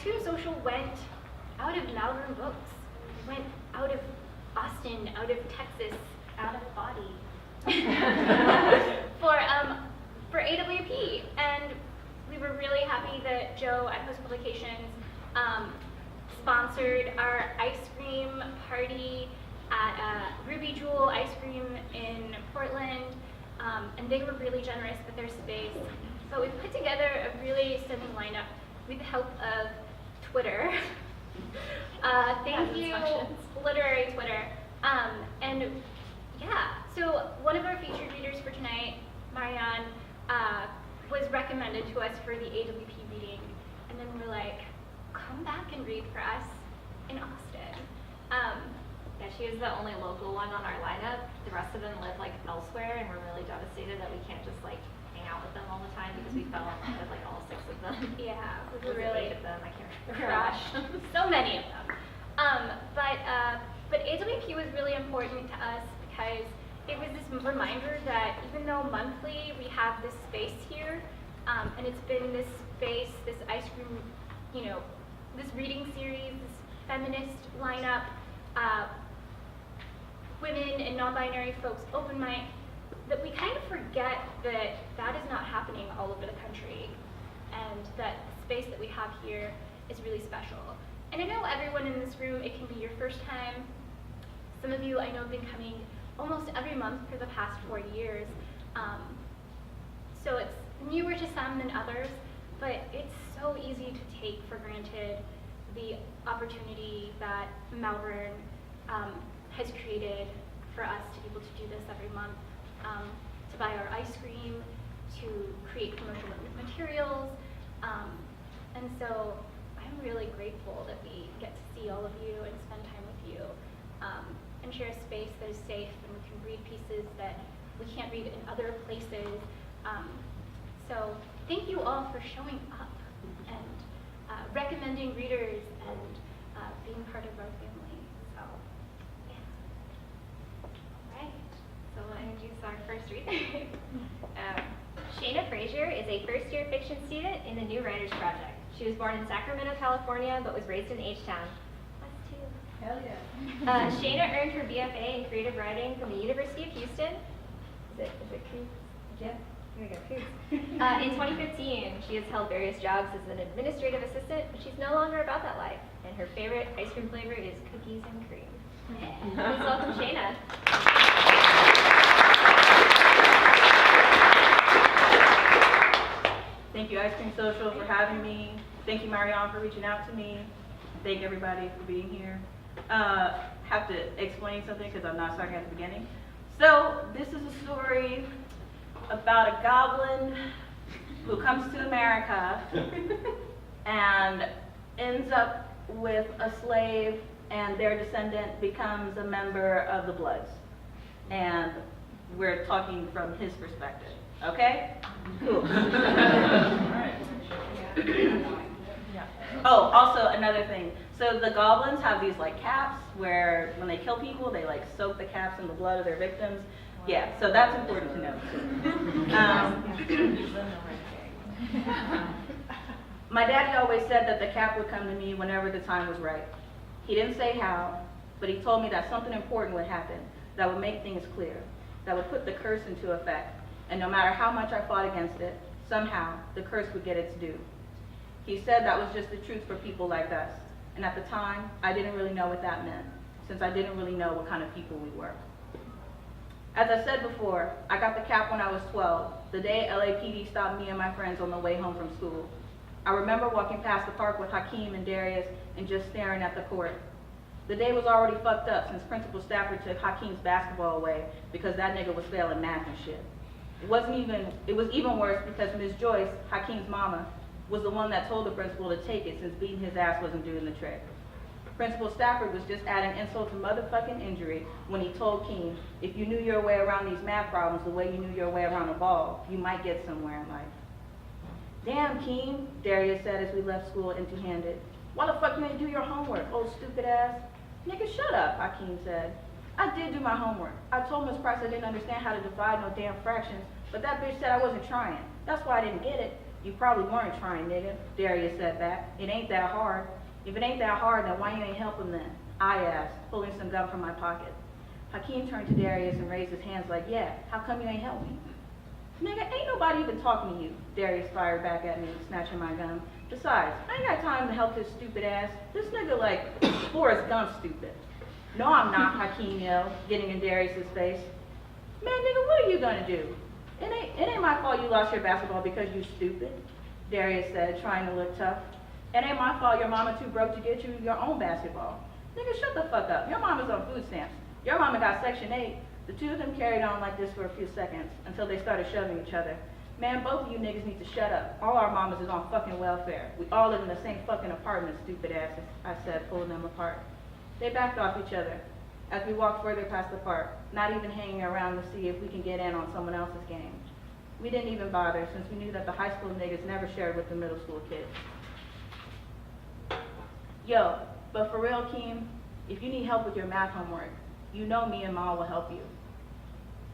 Student Social went out of Malvern books. We went out of Austin, out of Texas, out of body for AWP. And we were really happy that Joe at Post Publications sponsored our ice cream party at Ruby Jewel Ice Cream in Portland. And they were really generous with their space. So we put together a really stunning lineup with the help of Twitter. Thank you, literary Twitter. And yeah, so one of our featured readers for tonight, Marianne, was recommended to us for the AWP reading. And then we're like, come back and read for us in Austin. Yeah, she is the only local one on our lineup. The rest of them live like elsewhere, and we're really devastated that we can't just like hang out with them all the time because we fell in love with like all 6 of them. Yeah, we Was it really 8 of them? I can't remember. crushed so many of them. But AWP was really important to us because it was this reminder that even though monthly we have this space here, and it's been this space, this ice cream, this reading series, this feminist lineup, women and non-binary folks, open mic, that we kind of forget that that is not happening all over the country, and that the space that we have here is really special. And I know everyone in this room, it can be your first time. Some of you I know have been coming almost every month for the past 4 years. So it's newer to some than others, but it's so easy to take for granted the opportunity that Malvern has created for us to be able to do this every month, to buy our ice cream, to create promotional materials. And so I'm really grateful that we get to see all of you and spend time with you, and share a space that is safe and we can read pieces that we can't read in other places. So thank you all for showing up and recommending readers and being part of our family. So, yeah. All right, so we'll introduce our first reader. Shaina Frazier is a first-year fiction student in the New Writers Project. She was born in Sacramento, California, but was raised in H-Town. Us too. Hell yeah. Shaina earned her BFA in creative writing from the University of Houston. Is it Coops? Yeah. Here we go, Coops. In 2015, she has held various jobs as an administrative assistant, but she's no longer about that life. And her favorite ice cream flavor is cookies and cream. Please welcome Shaina. Thank you, Ice Cream Social, for having me. Thank you, Marianne, for reaching out to me. Thank everybody for being here. Have to explain something because I'm not starting at the beginning. So this is a story about a goblin who comes to America and ends up with a slave, and their descendant becomes a member of the Bloods. And we're talking from his perspective. Okay? Cool. Oh, also another thing. So the goblins have these like caps where when they kill people, they like soak the caps in the blood of their victims. Yeah, so that's important to know. My daddy always said that the cap would come to me whenever the time was right. He didn't say how, but he told me that something important would happen that would make things clear, that would put the curse into effect. And no matter how much I fought against it, somehow the curse would get its due. He said that was just the truth for people like us. And at the time, I didn't really know what that meant, since I didn't really know what kind of people we were. As I said before, I got the cap when I was 12, the day LAPD stopped me and my friends on the way home from school. I remember walking past the park with Hakeem and Darius and just staring at the court. The day was already fucked up since Principal Stafford took Hakeem's basketball away because that nigga was failing math and shit. It was even worse because Ms. Joyce, Hakeem's mama, was the one that told the principal to take it since beating his ass wasn't doing the trick. Principal Stafford was just adding insult to motherfucking injury when he told Keem, if you knew your way around these math problems the way you knew your way around a ball, you might get somewhere in life. Damn, Keem, Darius said as we left school empty-handed. Why the fuck you ain't do your homework, old stupid ass? Nigga, shut up, Hakeem said. I did do my homework. I told Miss Price I didn't understand how to divide no damn fractions, but that bitch said I wasn't trying. That's why I didn't get it. You probably weren't trying, nigga, Darius said back. It ain't that hard. If it ain't that hard, then why you ain't helping then? I asked, pulling some gum from my pocket. Hakeem turned to Darius and raised his hands like, yeah, how come you ain't help me? Nigga, ain't nobody even talking to you, Darius fired back at me, snatching my gun. Besides, I ain't got time to help his stupid ass. This nigga like Forrest Gump stupid. No, I'm not, Hakeem yelled, getting in Darius's face. Man, nigga, what are you gonna do? It ain't my fault you lost your basketball because you stupid, Darius said, trying to look tough. It ain't my fault your mama too broke to get you your own basketball. Nigga, shut the fuck up. Your mama's on food stamps. Your mama got Section 8. The two of them carried on like this for a few seconds until they started shoving each other. Man, both of you niggas need to shut up. All our mamas is on fucking welfare. We all live in the same fucking apartment, stupid asses, I said, pulling them apart. They backed off each other as we walked further past the park, not even hanging around to see if we can get in on someone else's game. We didn't even bother since we knew that the high school niggas never shared with the middle school kids. Yo, but for real, Keem, if you need help with your math homework, you know me and Ma will help you.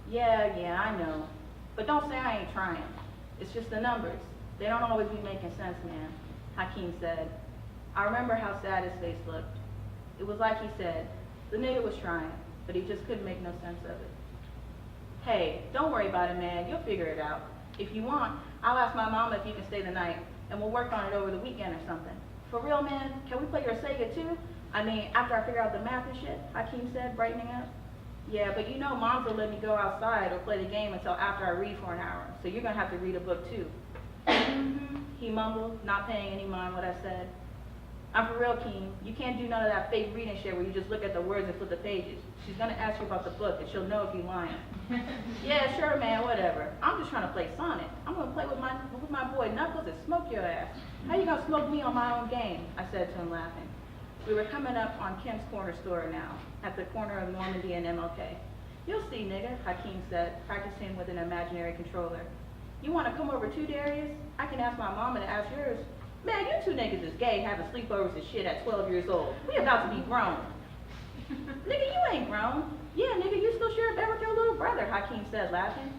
Yeah, I know. But don't say I ain't trying. It's just the numbers. They don't always be making sense, man, Hakeem said. I remember how sad his face looked. It was like he said, the nigga was trying, but he just couldn't make no sense of it. Hey, don't worry about it, man. You'll figure it out. If you want, I'll ask my mama if you can stay the night, and we'll work on it over the weekend or something. For real, man, can we play your Sega too? I mean, after I figure out the math and shit, Hakeem said, brightening up. Yeah, but you know moms will let me go outside or play the game until after I read for an hour, so you're gonna have to read a book too. He mumbled, not paying any mind what I said. I'm for real, Keem. You can't do none of that fake reading shit where you just look at the words and flip the pages. She's gonna ask you about the book and she'll know if you're lying. Yeah, sure, man, whatever. I'm just trying to play Sonic. I'm gonna play with my boy Knuckles and smoke your ass. How you gonna smoke me on my own game? I said to him, laughing. We were coming up on Kim's corner store now, at the corner of Normandy and MLK. You'll see, nigga, Hakeem said, practicing with an imaginary controller. You wanna come over too, Darius? I can ask my mama to ask yours. Man, you two niggas is gay having sleepovers and shit at 12 years old. We about to be grown. Nigga, you ain't grown. Yeah, nigga, you still share a bed with your little brother, Hakeem said, laughing.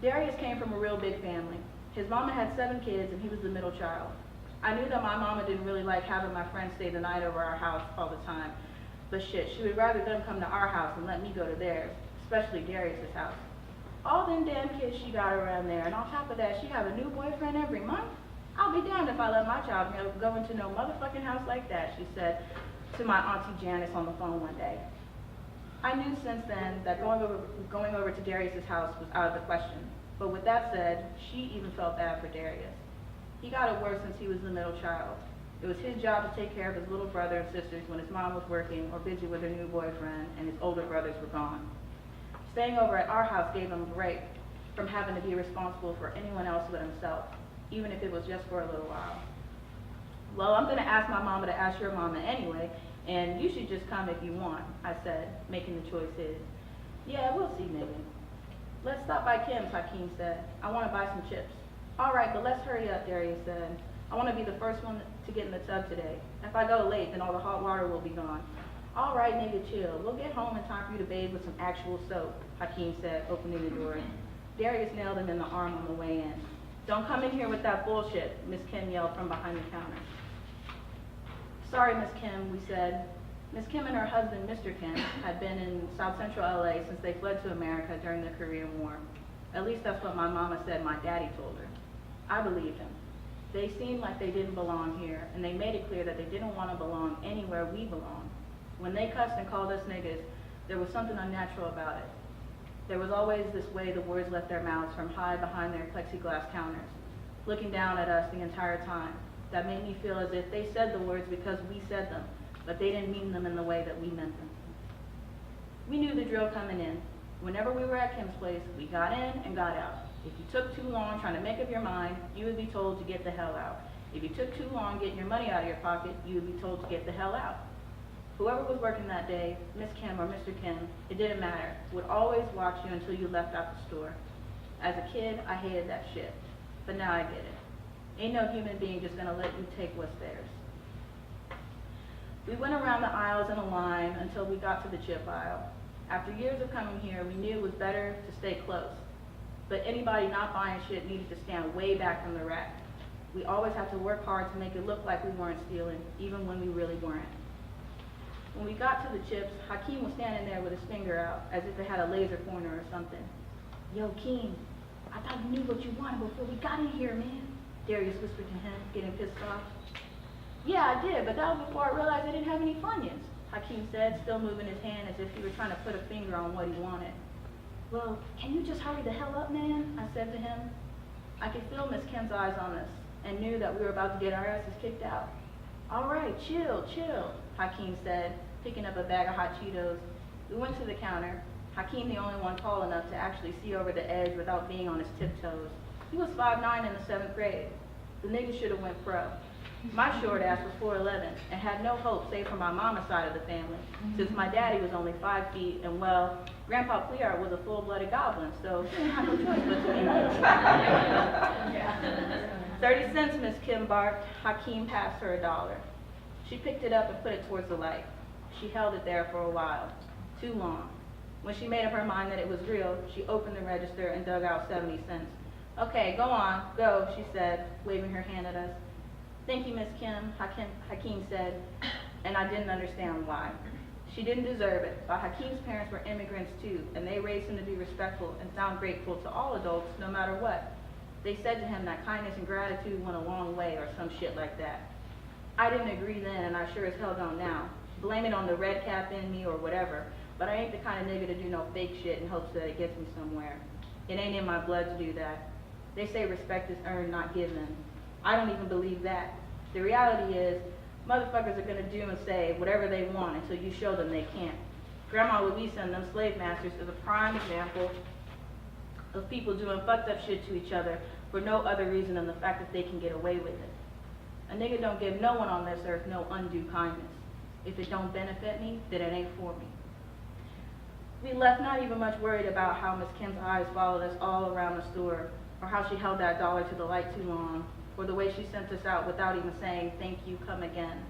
Darius came from a real big family. His mama had 7 kids and he was the middle child. I knew that my mama didn't really like having my friends stay the night over our house all the time. But shit, she would rather them come to our house and let me go to theirs, especially Darius's house. All them damn kids she got around there, and on top of that, she have a new boyfriend every month. I'll be damned if I let my child go into no motherfucking house like that, she said to my auntie Janice on the phone one day. I knew since then that going over to Darius's house was out of the question. But with that said, she even felt bad for Darius. He got it worse since he was the middle child. It was his job to take care of his little brother and sisters when his mom was working or busy with her new boyfriend and his older brothers were gone. Staying over at our house gave him a break from having to be responsible for anyone else but himself, even if it was just for a little while. Well, I'm gonna ask my mama to ask your mama anyway, and you should just come if you want, I said, making the choice his. Yeah, we'll see, nigga. Let's stop by Kim's, Hakeem said. I wanna buy some chips. All right, but let's hurry up, Darius said. I wanna be the first one to get in the tub today. If I go late, then all the hot water will be gone. All right, nigga, chill. We'll get home in time for you to bathe with some actual soap, Hakeem said, opening the door. Darius nailed him in the arm on the way in. Don't come in here with that bullshit, Miss Kim yelled from behind the counter. Sorry, Miss Kim, we said. Miss Kim and her husband, Mr. Kim, had been in South Central LA since they fled to America during the Korean War. At least that's what my mama said my daddy told her. I believed him. They seemed like they didn't belong here, and they made it clear that they didn't want to belong anywhere we belong. When they cussed and called us niggas, there was something unnatural about it. There was always this way the words left their mouths from high behind their plexiglass counters, looking down at us the entire time. That made me feel as if they said the words because we said them, but they didn't mean them in the way that we meant them. We knew the drill coming in. Whenever we were at Kim's place, we got in and got out. If you took too long trying to make up your mind, you would be told to get the hell out. If you took too long getting your money out of your pocket, you would be told to get the hell out. Whoever was working that day, Miss Kim or Mr. Kim, it didn't matter, would always watch you until you left out the store. As a kid, I hated that shit, but now I get it. Ain't no human being just gonna let you take what's theirs. We went around the aisles in a line until we got to the chip aisle. After years of coming here, we knew it was better to stay close. but anybody not buying shit needed to stand way back from the rack. We always had to work hard to make it look like we weren't stealing, even when we really weren't. When we got to the chips, Hakeem was standing there with his finger out, as if it had a laser pointer or something. Yo, Keem, I thought you knew what you wanted before we got in here, man, Darius whispered to him, getting pissed off. Yeah, I did, but that was before I realized I didn't have any Funyuns, Hakeem said, still moving his hand as if he were trying to put a finger on what he wanted. Well, can you just hurry the hell up, man? I said to him. I could feel Miss Kim's eyes on us, and knew that we were about to get our asses kicked out. All right, chill, Hakeem said, picking up a bag of hot Cheetos. We went to the counter, Hakeem the only one tall enough to actually see over the edge without being on his tiptoes. He was 5'9" in the 7th grade. The nigga should have went pro. My short ass was 4'11" and had no hope save for my mama's side of the family, since my daddy was only 5 feet and, well, Grandpa Clear was a full-blooded goblin, so he didn't have no choice but to be 30 cents, Miss Kim barked. Hakeem passed her $1. She picked it up and put it towards the light. She held it there for a while, too long. When she made up her mind that it was real, she opened the register and dug out 70 cents. Okay, go on, go, she said, waving her hand at us. Thank you, Miss Kim, Hakeem said, and I didn't understand why. She didn't deserve it, but Hakeem's parents were immigrants too, and they raised him to be respectful and sound grateful to all adults, no matter what. They said to him that kindness and gratitude went a long way, or some shit like that. I didn't agree then, and I sure as hell don't now. Blame it on the red cap in me or whatever, but I ain't the kind of nigga to do no fake shit in hopes that it gets me somewhere. It ain't in my blood to do that. They say respect is earned, not given. I don't even believe that. The reality is, motherfuckers are gonna do and say whatever they want until you show them they can't. Grandma Louisa and them slave masters is a prime example of people doing fucked up shit to each other for no other reason than the fact that they can get away with it. A nigga don't give no one on this earth no undue kindness. If it don't benefit me, then it ain't for me. We left not even much worried about how Miss Kim's eyes followed us all around the store, or how she held that $1 to the light too long, or the way she sent us out without even saying, thank you, come again.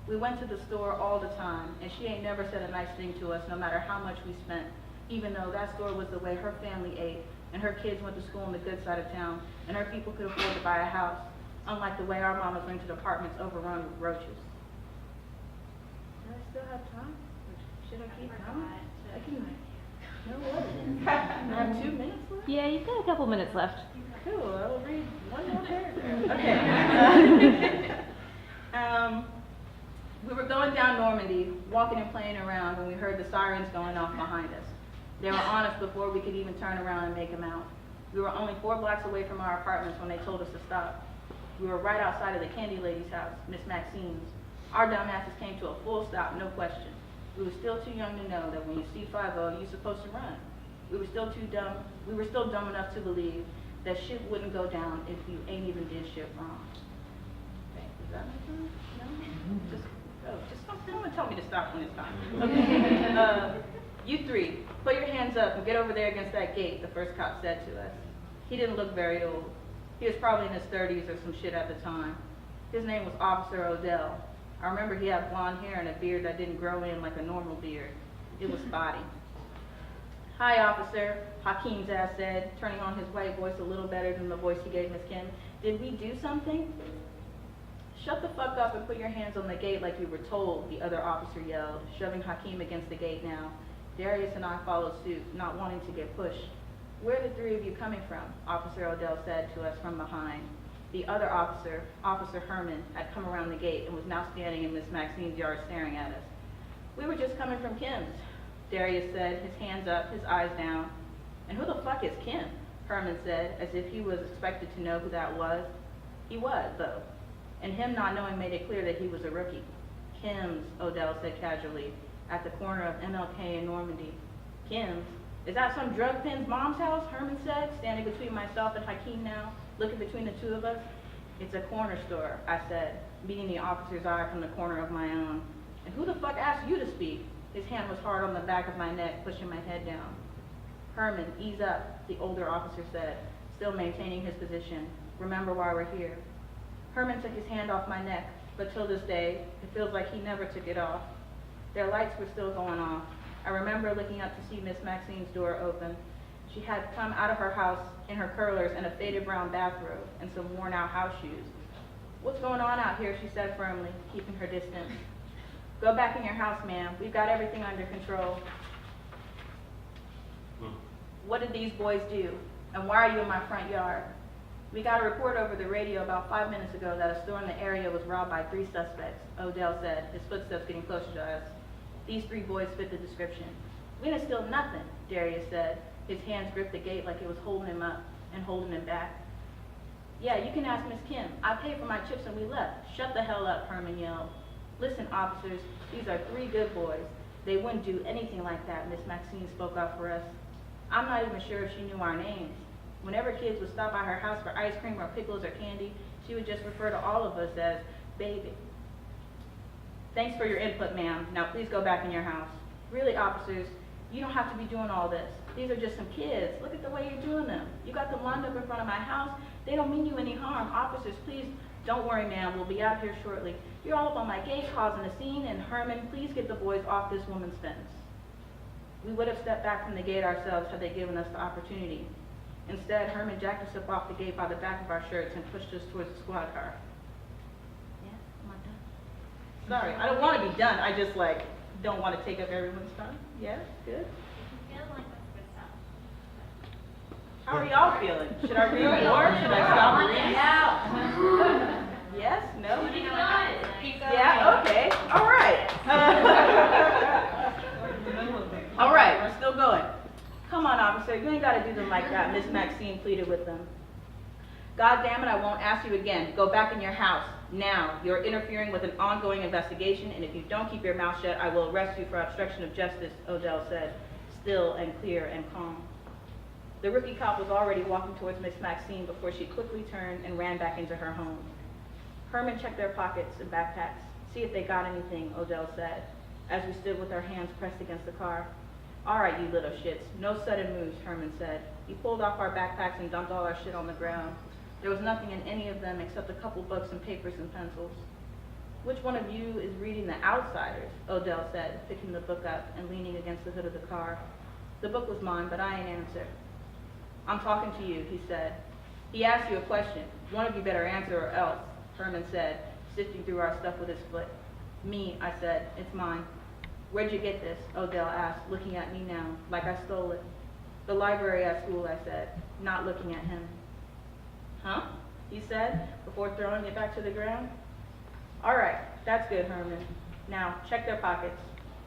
We went to the store all the time, and she ain't never said a nice thing to us no matter how much we spent, even though that store was the way her family ate, and her kids went to school on the good side of town, and her people could afford to buy a house, unlike the way our mamas rented apartments overrun with roaches. Do I still have time? Should I keep going? I can. No worries. I have 2 minutes left? Yeah, you've got a couple minutes left. Cool, I will read one more paragraph. Okay. We were going down Normandy, walking and playing around when we heard the sirens going off behind us. They were on us before we could even turn around and make them out. We were only 4 blocks away from our apartments when they told us to stop. We were right outside of the candy lady's house, Miss Maxine's. Our dumbasses came to a full stop, no question. We were still too young to know that when you see 50, you're supposed to run. We were still dumb enough to believe that shit wouldn't go down if you ain't even did shit wrong. Okay, does that make sense? No? Just someone tell me to stop when it's time. Okay. You 3, put your hands up and get over there against that gate, the first cop said to us. He didn't look very old. He was probably in his 30s or some shit at the time. His name was Officer Odell. I remember he had blonde hair and a beard that didn't grow in like a normal beard. It was spotty. Hi, officer, Hakeem's ass said, turning on his white voice a little better than the voice he gave Miss Kim. Did we do something? Shut the fuck up and put your hands on the gate like you were told, the other officer yelled, shoving Hakeem against the gate now. Darius and I followed suit, not wanting to get pushed. Where are the 3 of you coming from? Officer Odell said to us from behind. The other officer, Officer Herman, had come around the gate and was now standing in Miss Maxine's yard staring at us. We were just coming from Kim's, Darius said, his hands up, his eyes down. And who the fuck is Kim? Herman said, as if he was expected to know who that was. He was, though, and him not knowing made it clear that he was a rookie. Kim's, Odell said casually, at the corner of MLK and Normandy. Kim's? Is that some drug pin's mom's house? Herman said, standing between myself and Hakeem now, looking between the 2 of us. It's a corner store, I said, meeting the officer's eye from the corner of my own. And who the fuck asked you to speak? His hand was hard on the back of my neck, pushing my head down. Herman, ease up, the older officer said, still maintaining his position. Remember why we're here. Herman took his hand off my neck, but till this day, it feels like he never took it off. Their lights were still going off. I remember looking up to see Miss Maxine's door open. She had come out of her house in her curlers and a faded brown bathrobe and some worn out house shoes. "What's going on out here?" she said firmly, keeping her distance. "Go back in your house, ma'am. We've got everything under control." "What did these boys do? And why are you in my front yard?" "We got a report over the radio about 5 minutes ago that a store in the area was robbed by 3 suspects, Odell said, his footsteps getting closer to us. "These 3 boys fit the description." "We didn't steal nothing," Darius said. His hands gripped the gate like it was holding him up and holding him back. "Yeah, you can ask Miss Kim. I paid for my chips and we left." "Shut the hell up," Herman yelled. "Listen, officers, these are 3 good boys. They wouldn't do anything like that," Miss Maxine spoke up for us. "I'm not even sure if she knew our names. Whenever kids would stop by her house for ice cream or pickles or candy, she would just refer to all of us as baby." "Thanks for your input, ma'am. Now please go back in your house." "Really, officers, you don't have to be doing all this. These are just some kids. Look at the way you're doing them. You got them lined up in front of my house. They don't mean you any harm. Officers, please." "Don't worry, ma'am. We'll be out here shortly. You're all up on my gate causing a scene, and Herman, please get the boys off this woman's fence." We would have stepped back from the gate ourselves had they given us the opportunity. Instead, Herman jacked us up off the gate by the back of our shirts and pushed us towards the squad car. "Yeah, am I done?" "Sorry, I don't want to be done. I just, don't want to take up everyone's time." "Yeah, good." Feel like that's good stuff. How are y'all feeling? Should I read more? Should I stop reading? Yes? No? Yeah, okay. All right. All right, we're still going. "Come on, officer, you ain't got to do them like that," Miss Maxine pleaded with them. "God damn it, I won't ask you again. Go back in your house. Now. You're interfering with an ongoing investigation, and if you don't keep your mouth shut, I will arrest you for obstruction of justice," Odell said, still and clear and calm. The rookie cop was already walking towards Miss Maxine before she quickly turned and ran back into her home. Herman checked their pockets and backpacks. "See if they got anything," Odell said, as we stood with our hands pressed against the car. "All right, you little shits. No sudden moves," Herman said. He pulled off our backpacks and dumped all our shit on the ground. There was nothing in any of them except a couple books and papers and pencils. "Which one of you is reading The Outsiders?" Odell said, picking the book up and leaning against the hood of the car. The book was mine, but I ain't answer. "I'm talking to you," he said. "He asked you a question. One of you better answer or else," Herman said, sifting through our stuff with his foot. "Me," I said. "It's mine." "Where'd you get this?" Odell asked, looking at me now, like I stole it. "The library at school," I said, not looking at him. "Huh?" he said, before throwing it back to the ground. "All right, that's good, Herman. Now, check their pockets."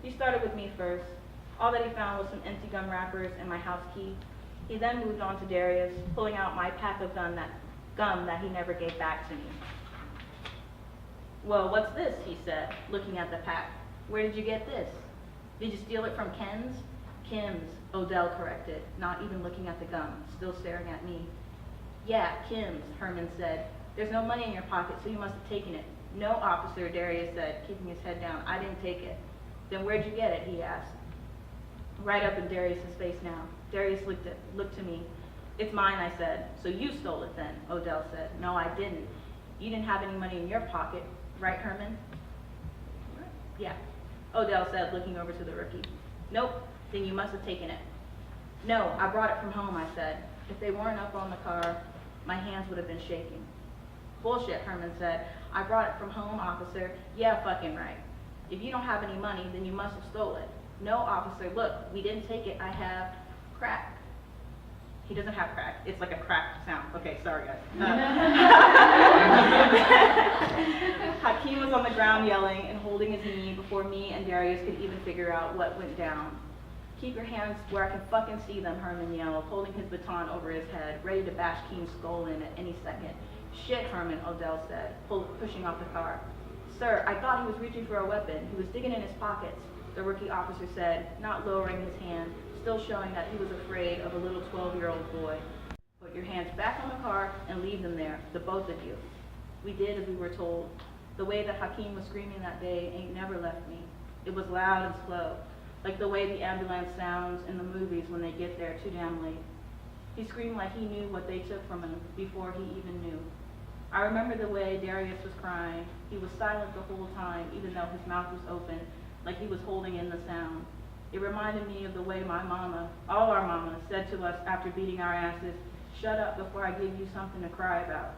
He started with me first. All that he found was some empty gum wrappers and my house key. He then moved on to Darius, pulling out my pack of gum that he never gave back to me. "Well, what's this?" he said, looking at the pack. "Where did you get this?" "Did you steal it from Ken's?" "Kim's," Odell corrected, not even looking at the gum, still staring at me. "Yeah, Kim's," Herman said. "There's no money in your pocket, so you must have taken it." "No, officer," Darius said, keeping his head down. "I didn't take it." "Then where'd you get it?" he asked. Right up in Darius's face now. Darius looked to me. "It's mine," I said. "So you stole it then," Odell said. "No, I didn't." "You didn't have any money in your pocket, right, Herman?" "Yeah," Odell said, looking over to the rookie. "Nope, then you must have taken it." "No, I brought it from home," I said. If they weren't up on the car, my hands would have been shaking. "Bullshit," Herman said. "I brought it from home, officer." "Yeah, fucking right. If you don't have any money, then you must have stole it." "No, officer, look, we didn't take it. I have crack." He doesn't have crack. It's like a crack sound. Okay, sorry guys. Hakeem was on the ground yelling and holding his knee before me and Darius could even figure out what went down. "Keep your hands where I can fucking see them," Herman yelled, holding his baton over his head, ready to bash Keem's skull in at any second. "Shit, Herman," Odell said, pushing off the car. "Sir, I thought he was reaching for a weapon. He was digging in his pockets," the rookie officer said, not lowering his hand, still showing that he was afraid of a little 12-year-old boy. "Put your hands back on the car and leave them there, the both of you." We did as we were told. The way that Hakeem was screaming that day ain't never left me. It was loud and slow, like the way the ambulance sounds in the movies when they get there too damn late. He screamed like he knew what they took from him before he even knew. I remember the way Darius was crying. He was silent the whole time, even though his mouth was open, like he was holding in the sound. It reminded me of the way my mama, all our mamas, said to us after beating our asses, "Shut up before I give you something to cry about."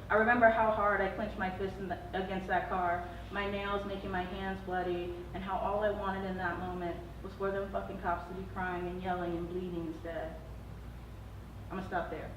I remember how hard I clenched my fist against that car, my nails making my hands bloody, and how all I wanted in that moment was for them fucking cops to be crying and yelling and bleeding instead. I'm gonna stop there.